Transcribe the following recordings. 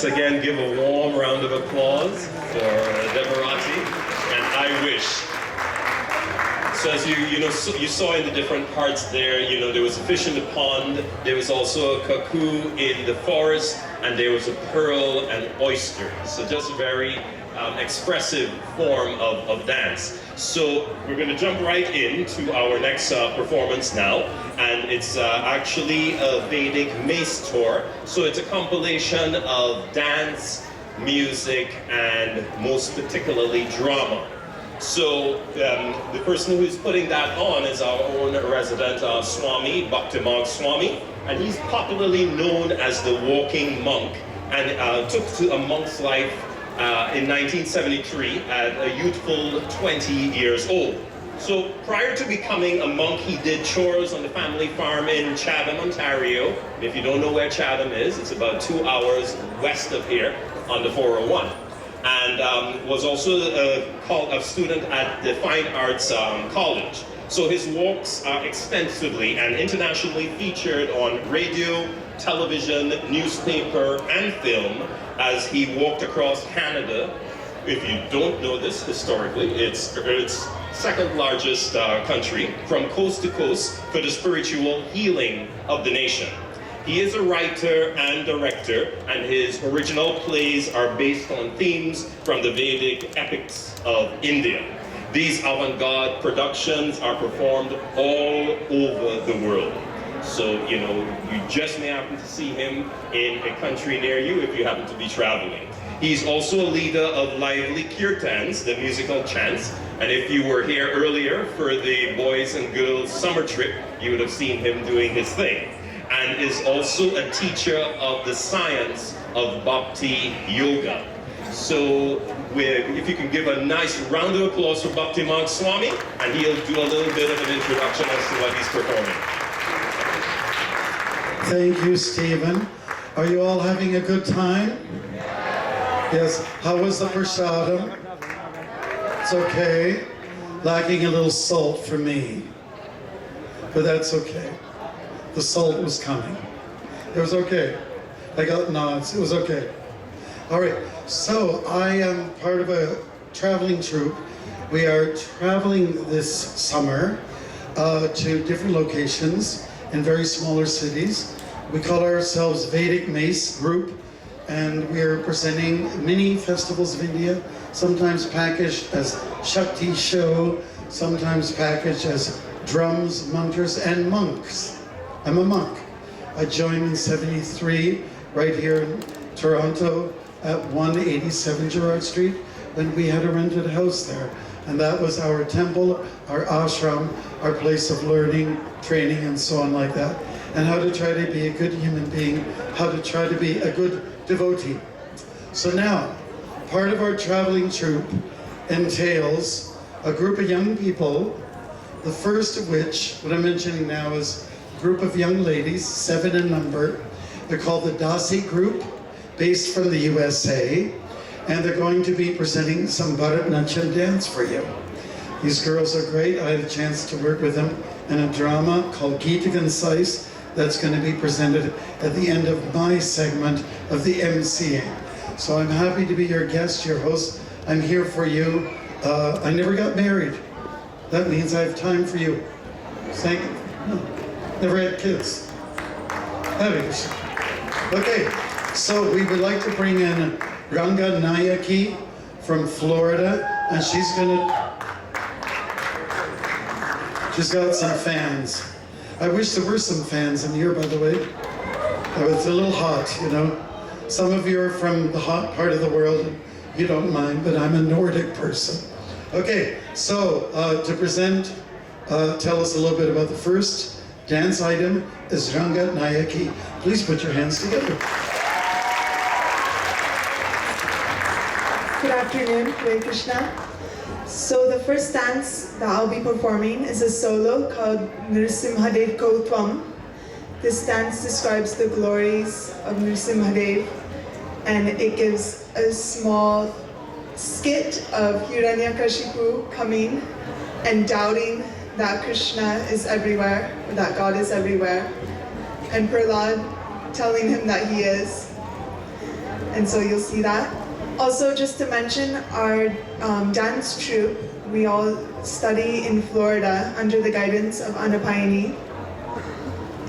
Let's again give a warm round of applause for Deborati and I Wish. So as you saw in the different parts there, there was a fish in the pond, there was also a cuckoo in the forest, and there was a pearl and oyster. So just a very expressive form of dance. So we're going to jump right into our next performance now, and it's actually a Vedic mace tour. So it's a compilation of dance, music, and most particularly drama. So the person who's putting that on is our own resident Swami, Bhaktimag Swami, and he's popularly known as the walking monk, and took to a monk's life in 1973 at a youthful 20 years old. So prior to becoming a monk, he did chores on the family farm in Chatham, Ontario. If you don't know where Chatham is, it's about 2 hours west of here on the 401. And was also a student at the Fine Arts College. So his walks are extensively and internationally featured on radio, television, newspaper, and film as he walked across Canada. If you don't know this historically, it's second largest country from coast to coast for the spiritual healing of the nation. He is a writer and director, and his original plays are based on themes from the Vedic epics of India. These avant-garde productions are performed all over the world. So, you just may happen to see him in a country near you if you happen to be traveling. He's also a leader of lively kirtans, the musical chants, and if you were here earlier for the boys and girls summer trip, you would have seen him doing his thing. And is also a teacher of the science of Bhakti Yoga. So if you can give a nice round of applause for Bhaktimag Swami, and he'll do a little bit of an introduction as to what he's performing. Thank you, Stephen. Are you all having a good time? Yes. How was the prasadam? It's okay. Lacking a little salt for me, but that's okay. The salt was coming. It was okay. I got nods. It was okay. All right. So I am part of a traveling troupe. We are traveling this summer to different locations in very smaller cities. We call ourselves Vedic Mace Group, and we are presenting mini festivals of India, sometimes packaged as Shakti show, sometimes packaged as drums, mantras, and monks. I'm a monk. I joined in '73 right here in Toronto at 187 Gerrard Street when we had a rented house there. And that was our temple, our ashram, our place of learning, training, and so on like that. And how to try to be a good human being, how to try to be a good devotee. So now, part of our traveling troupe entails a group of young people, the first of which, what I'm mentioning now, is group of young ladies, 7 in number. They're called the Dasi Group, based from the USA, and they're going to be presenting some Bharatanatyam dance for you. These girls are great. I had a chance to work with them in a drama called Gita Concise that's going to be presented at the end of my segment of the MCA. So I'm happy to be your guest, your host. I'm here for you. I never got married. That means I have time for you. Never had kids. Okay, so we would like to bring in Ranga Nayaki from Florida, and she's got some fans. I wish there were some fans in here, by the way. It's a little hot, Some of you are from the hot part of the world, and you don't mind, but I'm a Nordic person. Okay, so to present, tell us a little bit about the first dance item is Ranga Nayaki. Please put your hands together. Good afternoon, Hare Krishna. So the first dance that I'll be performing is a solo called Nrsimhadev Ko Tvam. This dance describes the glories of Nrsimhadev, and it gives a small skit of Hiranyakashipu coming and doubting that Krishna is everywhere, or that God is everywhere, and Prahlad telling him that he is. and so you'll see that. Also, just to mention, our dance troupe, we all study in Florida under the guidance of Ana Paini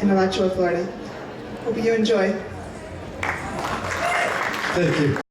in Alachua, Florida. Hope you enjoy. Thank you.